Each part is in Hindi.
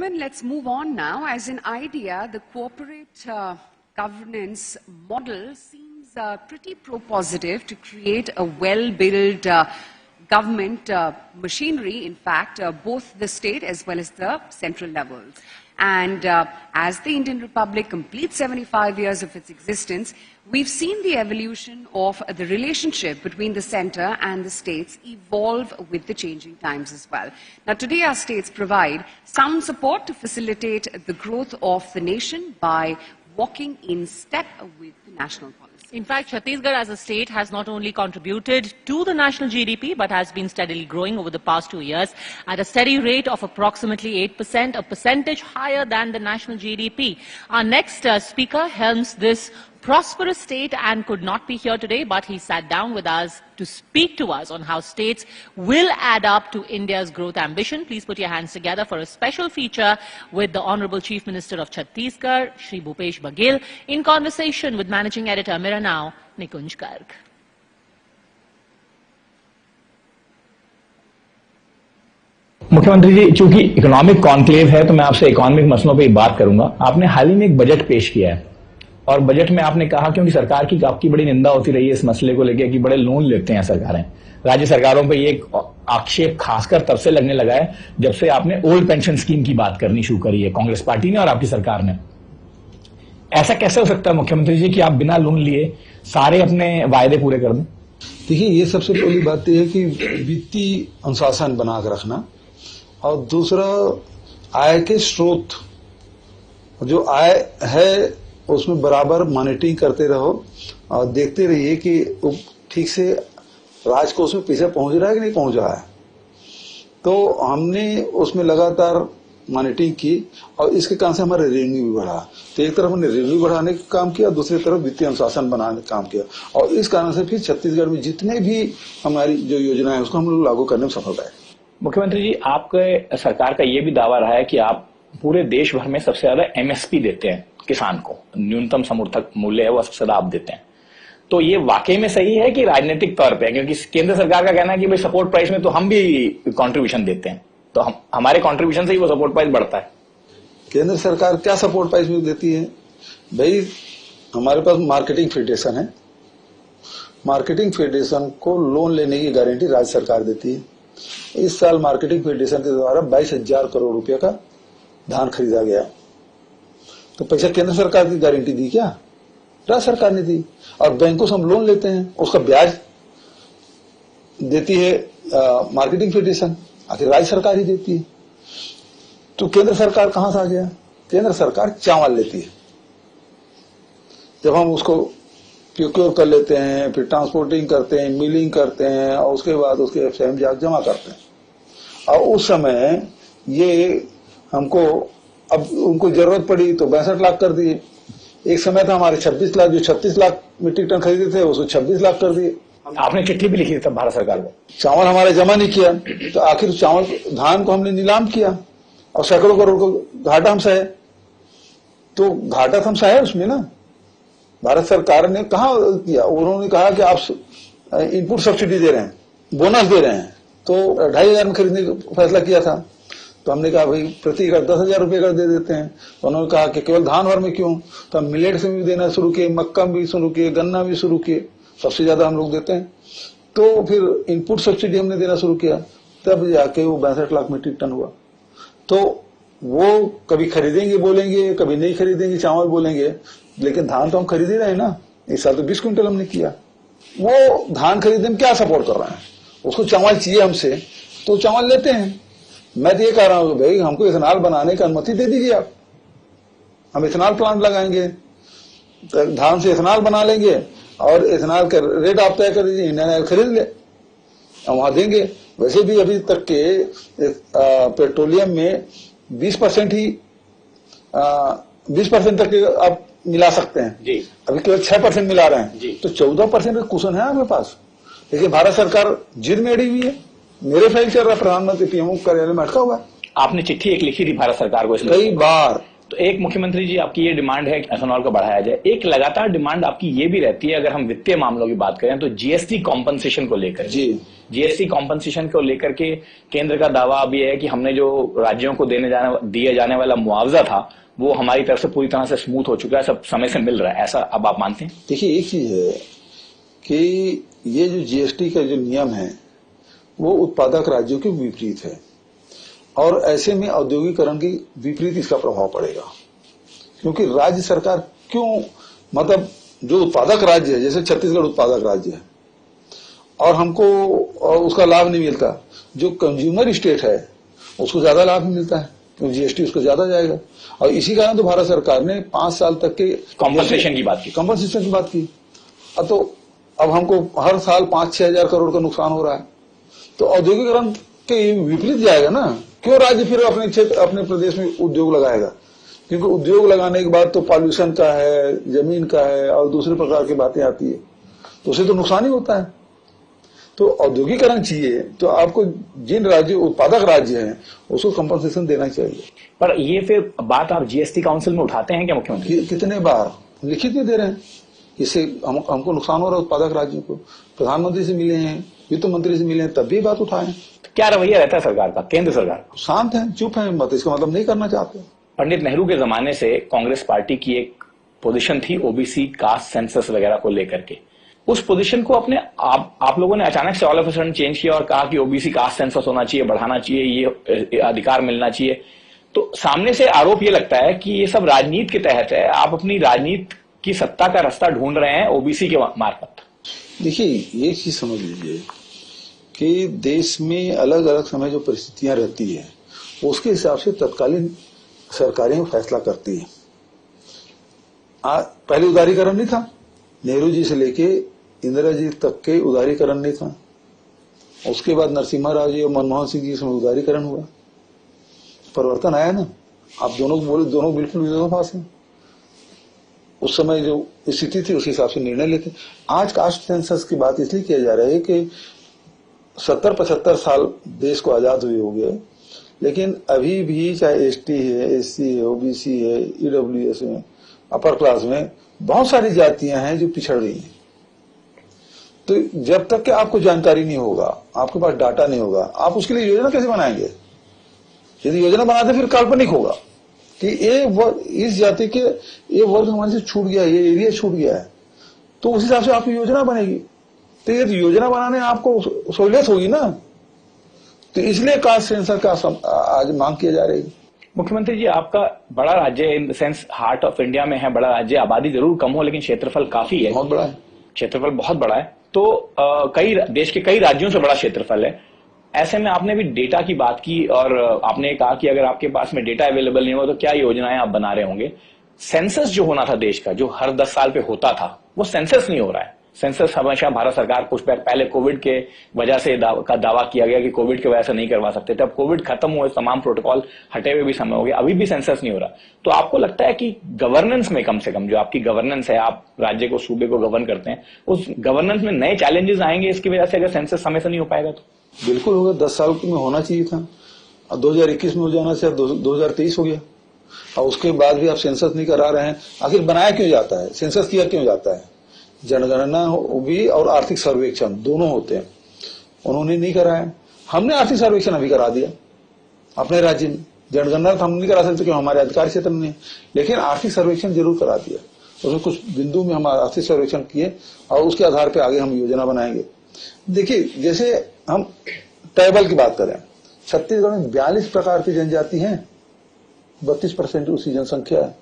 gentlemen, let's move on now. As an idea, the corporate governance model seems pretty pro-positive to create a well-built government machinery, in fact, both the state as well as the central levels. And as the Indian Republic completes 75 years of its existence, we've seen the evolution of the relationship between the center and the states evolve with the changing times as well. Now, today our states provide some support to facilitate the growth of the nation by walking in step with the national policy. In fact, Chhattisgarh as a state has not only contributed to the national GDP, but has been steadily growing over the past 2 years at a steady rate of approximately 8%, a percentage higher than the national GDP. Our next speaker helms this prosperous state and could not be here today, but he sat down with us to speak to us on how states will add up to India's growth ambition. Please put your hands together for a special feature with the Honorable Chief Minister of Chhattisgarh, Shri Bhupesh Baghel, in conversation with Managing Editor Mera Now, Nikunj Garg. मुख्यमंत्री जी, चूंकि इकोनॉमिक कॉन्क्लेव है तो मैं आपसे इकोनॉमिक मसलों पे बात करूंगा। आपने हाल ही में एक बजट पेश किया है और बजट में आपने कहा, क्योंकि सरकार की आपकी बड़ी निंदा होती रही है इस मसले को लेकर कि बड़े लोन लेते हैं सरकारें, राज्य सरकारों पे ये आक्षेप खासकर तब से लगने लगा है जब से आपने ओल्ड पेंशन स्कीम की बात करनी शुरू करी है कांग्रेस पार्टी ने और आपकी सरकार ने। ऐसा कैसे हो सकता है मुख्यमंत्री जी कि आप बिना लोन लिए सारे अपने वायदे पूरे कर दें? देखिए, ये सबसे पहली बात यह है कि वित्तीय अनुशासन बना कर रखना, और दूसरा आय के स्रोत, जो आय है उसमें बराबर मॉनिटरिंग करते रहो और देखते रहिए कि ठीक से राज्य को उसमें पैसा पहुंच रहा है कि नहीं पहुंच रहा है। तो हमने उसमें लगातार मॉनिटरिंग की और इसके कारण से हमारा रेवेन्यू भी बढ़ा। तो एक तरफ हमने रेवेन्यू बढ़ाने का काम किया, दूसरी तरफ वित्तीय अनुशासन बनाने का काम किया, और इस कारण से फिर छत्तीसगढ़ में जितने भी हमारी जो योजना है उसको हम लोग लागू करने में सफल रहे। मुख्यमंत्री जी, आपके सरकार का ये भी दावा रहा है कि आप पूरे देश भर में सबसे ज्यादा एमएसपी देते हैं किसान को, न्यूनतम समर्थक मूल्य है वो सबसे ज्यादा आप देते हैं। तो ये वाकई में सही है कि राजनीतिक तौर पे? क्योंकि केंद्र सरकार का कहना है कि भाई सपोर्ट प्राइस में तो हम भी कंट्रीब्यूशन देते हैं, तो हमारे कंट्रीब्यूशन से ही वो सपोर्ट प्राइस बढ़ता है। केंद्र सरकार क्या सपोर्ट प्राइस में देती है? भाई, हमारे पास मार्केटिंग फेडरेशन है, मार्केटिंग फेडरेशन को लोन लेने की गारंटी राज्य सरकार देती है। इस साल मार्केटिंग फेडरेशन के द्वारा 22,000 करोड़ रुपए का धान खरीदा गया। तो पैसा केंद्र सरकार की गारंटी दी क्या? राज्य सरकार ने दी। और बैंकों से हम लोन लेते हैं, उसका ब्याज देती है मार्केटिंग फेडरेशन, आखिर राज्य सरकार ही देती है। तो केंद्र सरकार कहां से आ गया? केंद्र सरकार चावल लेती है, जब हम उसको प्रोक्योर कर लेते हैं, फिर ट्रांसपोर्टिंग करते हैं, मिलिंग करते हैं, और उसके बाद उसके एफएम जमा करते हैं, और उस समय ये हमको, अब उनको जरूरत पड़ी तो 62 लाख कर दिए। एक समय था हमारे 26 लाख, जो 36 लाख मीट्रिक टन खरीदे थे उसको 26 लाख कर दिए। आपने चिट्ठी भी लिखी थी तब भारत सरकार को, चावल हमारे जमा नहीं किया, तो आखिर चावल धान को हमने नीलाम किया और सैकड़ों करोड़ को घाटा हम सहे। तो घाटा हम सहे उसमें ना, भारत सरकार ने कहा किया, उन्होंने कहा कि आप इनपुट सब्सिडी दे रहे हैं, बोनस दे रहे हैं, तो 2,500 में खरीदने का फैसला किया था। तो हमने कहा भाई प्रति एकड़ 10,000 रुपये का दे देते हैं। तो उन्होंने कहा कि केवल धान भर में क्यों? तो हम मिलेट्स में भी देना शुरू किए, मक्का भी शुरू किए, गन्ना भी शुरू किए, सबसे ज्यादा हम लोग देते हैं। तो फिर इनपुट सब्सिडी हमने देना शुरू किया, तब जाके वो 62 लाख मीट्रिक टन हुआ। तो वो कभी खरीदेंगे बोलेंगे, कभी नहीं खरीदेंगे चावल बोलेंगे, लेकिन धान तो हम खरीद ही रहे हैं ना। इस साल तो 20 क्विंटल हमने किया। वो धान खरीदने में क्या सपोर्ट कर रहे हैं? उसको चावल चाहिए हमसे तो चावल लेते हैं। मैं तो ये कह रहा हूं भाई, हमको इथेनॉल बनाने की अनुमति दे दीजिए आप, हम इथेनॉल प्लांट लगाएंगे, तो धान से इथेनॉल बना लेंगे और इथेनॉल का रेट आप तय कर दीजिए, इंडियन ऑयल खरीद ले, हम वहां देंगे। वैसे भी अभी तक के पेट्रोलियम में 20% ही 20% तक आप मिला सकते हैं जी। अभी केवल 6% मिला रहे हैं जी। तो 14% का कुशन है आपके पास। लेकिन भारत सरकार जिद में अड़ी हुई है। मेरे फाइल चल रहा, प्रधानमंत्री पीएमओ कार्यालय में अटका हुआ है। आपने चिट्ठी एक लिखी थी भारत सरकार को कई बार। तो एक मुख्यमंत्री जी, आपकी ये डिमांड है कि एथेनॉल को बढ़ाया जाए। एक लगातार डिमांड आपकी ये भी रहती है, अगर हम वित्तीय मामलों की बात करें तो जीएसटी कॉम्पनसेशन को लेकर। जी, जीएसटी कॉम्पनसेशन को लेकर के केंद्र का दावा अब यह है कि हमने जो राज्यों को दिए जाने वाला मुआवजा था वो हमारी तरफ से पूरी तरह से स्मूथ हो चुका है, सब समय से मिल रहा है, ऐसा अब आप मानते हैं? देखिए, एक चीज है कि ये जो जीएसटी का जो नियम है वो उत्पादक राज्यों के विपरीत है और ऐसे में औद्योगिकरण की विपरीत इसका प्रभाव पड़ेगा, क्योंकि राज्य सरकार क्यों, मतलब जो उत्पादक राज्य है, जैसे छत्तीसगढ़ उत्पादक राज्य है और हमको उसका लाभ नहीं मिलता, जो कंज्यूमर स्टेट है उसको ज्यादा लाभ मिलता है क्योंकि जीएसटी उसको ज्यादा जाएगा। और इसी कारण तो भारत सरकार ने 5 साल तक के कॉम्पनसेशन की बात की। तो अब हमको हर साल 5-6 हजार करोड़ का नुकसान हो रहा है, तो औद्योगिकरण के विपरीत जाएगा ना। क्यों राज्य फिर अपने क्षेत्र, अपने प्रदेश में उद्योग लगाएगा? क्योंकि उद्योग लगाने के बाद तो पॉल्यूशन का है, जमीन का है और दूसरे प्रकार की बातें आती है, तो उसे तो नुकसान ही होता है। तो औद्योगिकरण चाहिए तो आपको जिन राज्य उत्पादक राज्य हैं उसको कंपनसेशन देना चाहिए। पर ये फिर बात आप जीएसटी काउंसिल में उठाते हैं क्या मुख्यमंत्री? कितने बार लिखित में दे रहे हैं, इससे हमको नुकसान हो रहा है उत्पादक राज्यों को। प्रधानमंत्री से मिले हैं, वित्त मंत्री से मिले हैं, तब भी बात उठाए। क्या रवैया रहता है सरकार का, केंद्र सरकार का? शांत है, चुप है, मत इसका मतलब नहीं करना चाहते। पंडित नेहरू के जमाने से कांग्रेस पार्टी की एक पोजीशन थी ओबीसी कास्ट सेंसस वगैरह को लेकर के, उस पोजीशन को अपने आप लोगों ने अचानक से all of a sudden change किया और कहा कि ओबीसी कास्ट सेंसस होना चाहिए, बढ़ाना चाहिए, ये अधिकार मिलना चाहिए। तो सामने से आरोप ये लगता है कि ये सब राजनीति के तहत है, आप अपनी राजनीति की सत्ता का रास्ता ढूंढ रहे हैं ओबीसी के मार्फत। देखिए, ये चीज समझ लीजिए कि देश में अलग अलग समय जो परिस्थितियां रहती है उसके हिसाब से तत्कालीन सरकारें फैसला करती है। पहले उदारीकरण नहीं था, नेहरू जी से लेके इंदिरा जी तक के उदारीकरण नहीं था। उसके बाद नरसिम्हा राव जी और मनमोहन सिंह जी समय उदारीकरण हुआ, परिवर्तन आया ना। आप दोनों बोले, दोनों बिल्कुल विरोधाभास हैं। उस समय जो स्थिति थी उस हिसाब से निर्णय लेते। आज कास्ट सेंसस की बात इसलिए किया जा रहा है कि 70-75 साल देश को आजाद हुए हो गए, लेकिन अभी भी चाहे एसटी है, एससी है, ओबीसी है, ईडब्ल्यूएस में, अपर क्लास में बहुत सारी जातियां हैं जो पिछड़ गई हैं। तो जब तक कि आपको जानकारी नहीं होगा, आपके पास डाटा नहीं होगा, आप उसके लिए योजना कैसे बनाएंगे? यदि योजना बनाते फिर काल्पनिक होगा कि इस जाति के ये वर्ग हमारे से छूट गया, ये एरिया छूट गया है, तो उस हिसाब से आपकी योजना बनेगी। तो ये योजना बनाने आपको सहूलियत होगी ना। तो इसलिए कास्ट सेंसर का आज मांग किया जा रही है। मुख्यमंत्री जी, आपका बड़ा राज्य in the sense heart of India में है, बड़ा राज्य, आबादी जरूर कम हो लेकिन क्षेत्रफल काफी है, बहुत बड़ा है, क्षेत्रफल बहुत बड़ा है। तो देश के कई राज्यों से बड़ा क्षेत्रफल है। ऐसे में आपने भी डेटा की बात की और आपने कहा कि अगर आपके पास में डेटा अवेलेबल नहीं हो तो क्या योजनाएं आप बना रहे होंगे। सेंसस जो होना था देश का, जो हर 10 साल पे होता था, वो सेंसस नहीं हो रहा है। सेंसस हमेशा भारत सरकार कुछ पहले कोविड के वजह से दावा किया गया कि कोविड की वजह से नहीं करवा सकते थे। अब कोविड खत्म हुए, तमाम प्रोटोकॉल हटे हुए भी समय हो गया, अभी भी सेंसस नहीं हो रहा। तो आपको लगता है कि गवर्नेंस में, कम से कम जो आपकी गवर्नेंस है, आप राज्य को, सूबे को गवर्न करते हैं, उस गवर्नेंस में नए चैलेंजेस आएंगे इसकी वजह से, अगर सेंसस समय से नहीं हो पाएगा तो? बिल्कुल होगा। 10 साल में होना चाहिए था, 2021 में हो जाना चाहिए, 2023 हो गया और उसके बाद भी आप सेंसस नहीं करा रहे हैं। आखिर बनाया क्यों जाता है, सेंसस किया क्यों जाता है? जनगणना भी और आर्थिक सर्वेक्षण दोनों होते हैं, उन्होंने नहीं कराया। हमने आर्थिक सर्वेक्षण अभी करा दिया अपने राज्य में, जनगणना तो हम नहीं करा सकते क्योंकि हमारे अधिकार क्षेत्र में है, लेकिन आर्थिक सर्वेक्षण जरूर करा दिया। उसमें कुछ बिंदु में हम आर्थिक सर्वेक्षण किए और उसके आधार पर आगे हम योजना बनाएंगे। देखिए, जैसे हम ट्राइबल की बात करें, छत्तीसगढ़ में 42 प्रकार की जनजाति हैं, 32% उसकी जनसंख्या है।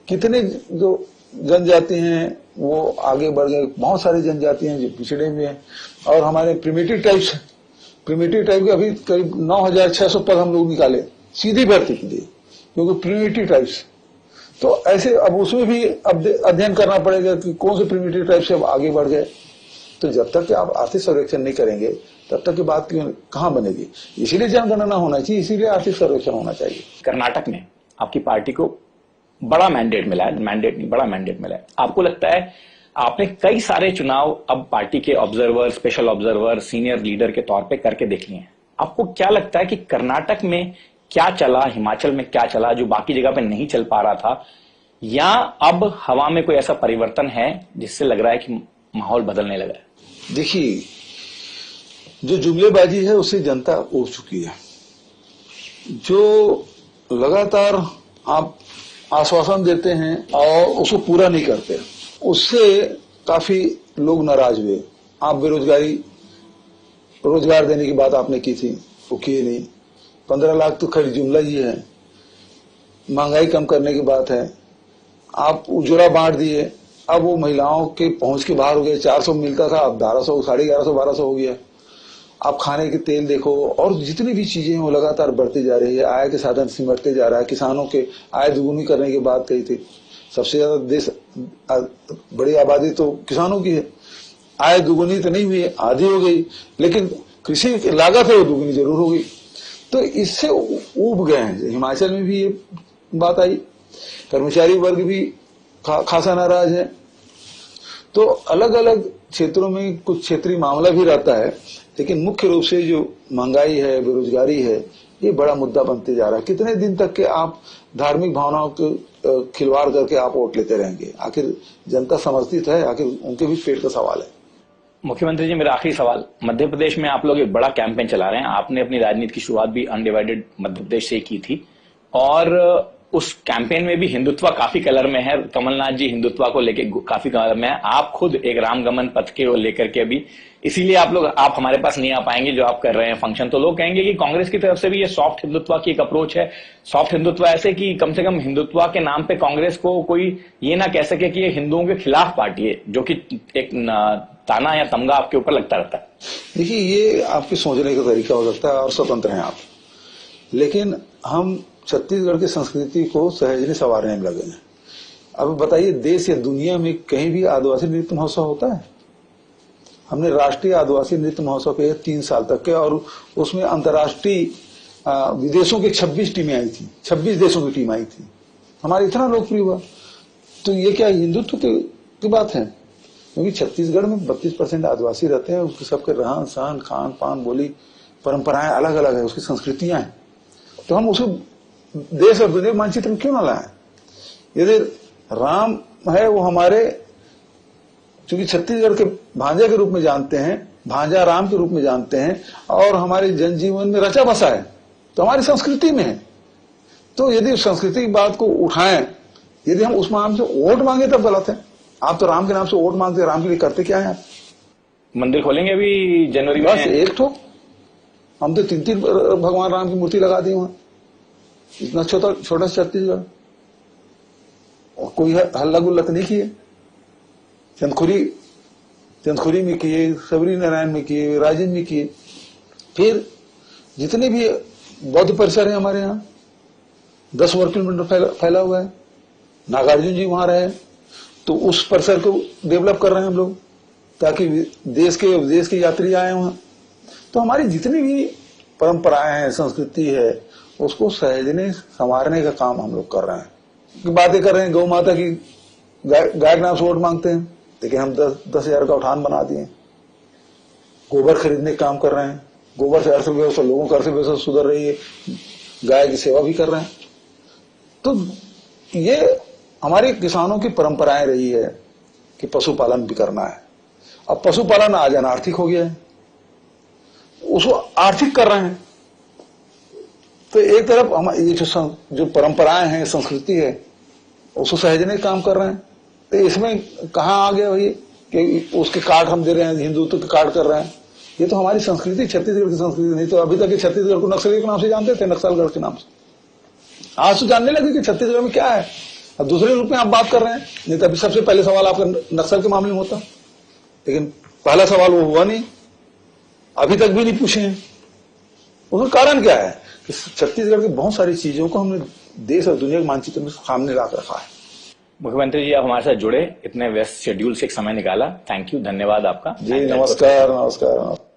कितने जो जनजाति हैं वो आगे बढ़ गए, बहुत सारी जनजाति हैं जो पिछड़े हुए हैं। और हमारे प्रिमिटिव टाइप्स के अभी करीब 9600 पद हम लोग निकाले सीधी भर्ती के लिए, क्योंकि प्रिमिटिव टाइप्स। तो ऐसे अब उसमें भी अब अध्ययन करना पड़ेगा कि कौन से प्रिमिटिव टाइप से अब आगे बढ़ गए। तो जब तक कि आप आर्थिक सर्वेक्षण नहीं करेंगे तब तक की बात कहां बनेगी। इसीलिए जनगणना होना चाहिए, इसीलिए आर्थिक सर्वेक्षण होना चाहिए। कर्नाटक में आपकी पार्टी को बड़ा मैंडेट मिला है, बड़ा मैंडेट मिला है। आपको लगता है, आपने कई सारे चुनाव अब पार्टी के observer, special observer, senior leader के तौर पे करके देख लिए हैं, आपको क्या लगता है कि कर्नाटक में क्या चला, हिमाचल में क्या चला जो बाकी जगह पे नहीं चल पा रहा था, या अब हवा में कोई ऐसा परिवर्तन है जिससे लग रहा है कि माहौल बदलने लगा है? देखिए, जो जुमलेबाजी है उससे जनता उब चुकी है। जो लगातार आप आश्वासन देते हैं और उसको पूरा नहीं करते, उससे काफी लोग नाराज हुए। आप रोजगार देने की बात आपने की थी, वो किए नहीं। 15 लाख तो खैर जुमला ही है। महंगाई कम करने की बात है, आप उजड़ा बांट दिए, अब वो महिलाओं के पहुंच के बाहर हो गए। 400 मिलता था, अब 1100, 1150, 1200 हो गया। आप खाने के तेल देखो और जितनी भी चीजें हैं वो लगातार बढ़ती जा रही है। आय के साधन सिमटते जा रहा है। किसानों के आय दुगुनी करने की बात कही थी। सबसे ज्यादा देश बड़ी आबादी तो किसानों की है। आय दुगुनी तो नहीं हुई, आधी हो गई, लेकिन कृषि की लागत है वो दुगुनी जरूर हो गई। तो इससे उब गए हैं। हिमाचल में भी ये बात आई, कर्मचारी वर्ग भी खासा नाराज है। तो अलग अलग क्षेत्रों में कुछ क्षेत्रीय मामला भी रहता है, लेकिन मुख्य रूप से जो महंगाई है, बेरोजगारी है, ये बड़ा मुद्दा बनते जा रहा है। कितने दिन तक के आप धार्मिक भावनाओं के खिलवाड़ करके आप वोट लेते रहेंगे? आखिर जनता समर्थित है, आखिर उनके भी पेट का सवाल है। मुख्यमंत्री जी, मेरा आखिरी सवाल, मध्य प्रदेश में आप लोग एक बड़ा कैंपेन चला रहे हैं। आपने अपनी राजनीति की शुरुआत भी अनडिवाइडेड मध्य प्रदेश से की थी और उस कैंपेन में भी हिंदुत्व काफी कलर में है। कमलनाथ जी हिंदुत्व को लेके काफी कलर में है। आप खुद एक रामगमन पथ के लेकर के अभी, इसीलिए आप हमारे पास नहीं आ पाएंगे जो आप कर रहे हैं फंक्शन। तो लोग कहेंगे कि कांग्रेस की तरफ से भी ये सॉफ्ट हिंदुत्व की एक अप्रोच है। सॉफ्ट हिंदुत्व ऐसे कि कम से कम हिंदुत्व के नाम पे कांग्रेस को कोई ये ना कह सके कि ये हिंदुओं के खिलाफ पार्टी है, जो कि एक ताना या तमगा आपके ऊपर लगता रहता है। देखिए, ये आपके सोचने का तरीका हो सकता है और स्वतंत्र हैं आप, लेकिन हम छत्तीसगढ़ की संस्कृति को सहेजने संवारने में लगे हैं। अब बताइए, देश या दुनिया में कहीं भी आदिवासी नृत्य महोत्सव होता है? हमने राष्ट्रीय आदिवासी नृत्य महोत्सव किया 3 साल तक के, और उसमें अंतर्राष्ट्रीय विदेशों की 26 टीमें आई थी, 26 देशों की टीम आई थी। हमारा इतना लोकप्रिय हुआ। तो ये क्या हिंदुत्व की बात है? क्योंकि छत्तीसगढ़ में 32% आदिवासी रहते हैं। उसके सबके रहन सहन, खान पान, बोली, परंपराएं अलग अलग है, उसकी संस्कृतियां हैं। तो हम उसको देश और दुनिया मानचित्र में क्यों ना लाएं? यदि राम है वो हमारे, चूंकि छत्तीसगढ़ के भांजा के रूप में जानते हैं, भांजा राम के रूप में जानते हैं, और हमारे जनजीवन में रचा बसा है, तो हमारी संस्कृति में है। तो यदि संस्कृति की बात को उठाएं, यदि हम उस नाम से वोट मांगे तब गलत है। आप तो राम के नाम से वोट मांगते, राम के लिए करते क्या है आप? मंदिर खोलेंगे अभी जनवरी में? बस एक ठो, हम तो 3 भगवान राम की मूर्ति लगा दी वहां। इतना छोटा छत्तीसगढ़, और कोई हल्ला गुल्ला नहीं किए। चंदखुरी में किए, सबरी नारायण में किए, राजेंद्र में किए। फिर जितने भी बौद्ध परिसर है हमारे यहाँ, 10 वर्ग किलोमीटर फैला हुआ है। नागार्जुन जी वहां रहे, तो उस परिसर को डेवलप कर रहे हैं हम लोग, ताकि देश के विदेश के यात्री आए वहां। तो हमारी जितनी भी परंपराएं हैं, संस्कृति है, उसको सहेजने संवारने का काम हम लोग कर रहे हैं। बातें कर रहे हैं गौ माता की, गाय के नाम से वोट मांगते हैं, लेकिन हम 10,000 का उठान बना दिए। गोबर खरीदने का काम कर रहे हैं, गोबर से अर्थव्यवस्था, लोगों की अर्थव्यवस्था सुधर रही है। गाय की सेवा भी कर रहे हैं। तो ये हमारे किसानों की परंपराएं रही है कि पशुपालन भी करना है। अब पशुपालन आज अनार्थिक हो गया है, उसको आर्थिक कर रहे हैं। तो एक तरफ हम ये जो परंपराएं हैं, संस्कृति है, उसको सहेजने का काम कर रहे हैं। तो इसमें कहां आ गया भाई कि उसके कार्ड हम दे रहे हैं, हिंदुत्व के कार्ड कर रहे हैं? ये तो हमारी संस्कृति, छत्तीसगढ़ की संस्कृति। नहीं तो अभी तक छत्तीसगढ़ को नक्सली के नाम से जानते थे, नक्सलगढ़ के नाम से। आज तो जानने लगे कि छत्तीसगढ़ में क्या है। अब दूसरे रूप में आप बात कर रहे हैं। नहीं तो अभी सबसे पहले सवाल आपका नक्सल के मामले में होता, लेकिन पहला सवाल वो हुआ नहीं, अभी तक भी नहीं पूछे हैं। उसका कारण क्या है कि छत्तीसगढ़ की बहुत सारी चीजों को हमने देश और दुनिया के मानचित्र में सामने ला रखा है। मुख्यमंत्री जी, आप हमारे साथ जुड़े, इतने व्यस्त शेड्यूल से एक समय निकाला, थैंक यू, धन्यवाद आपका जी। नमस्कार।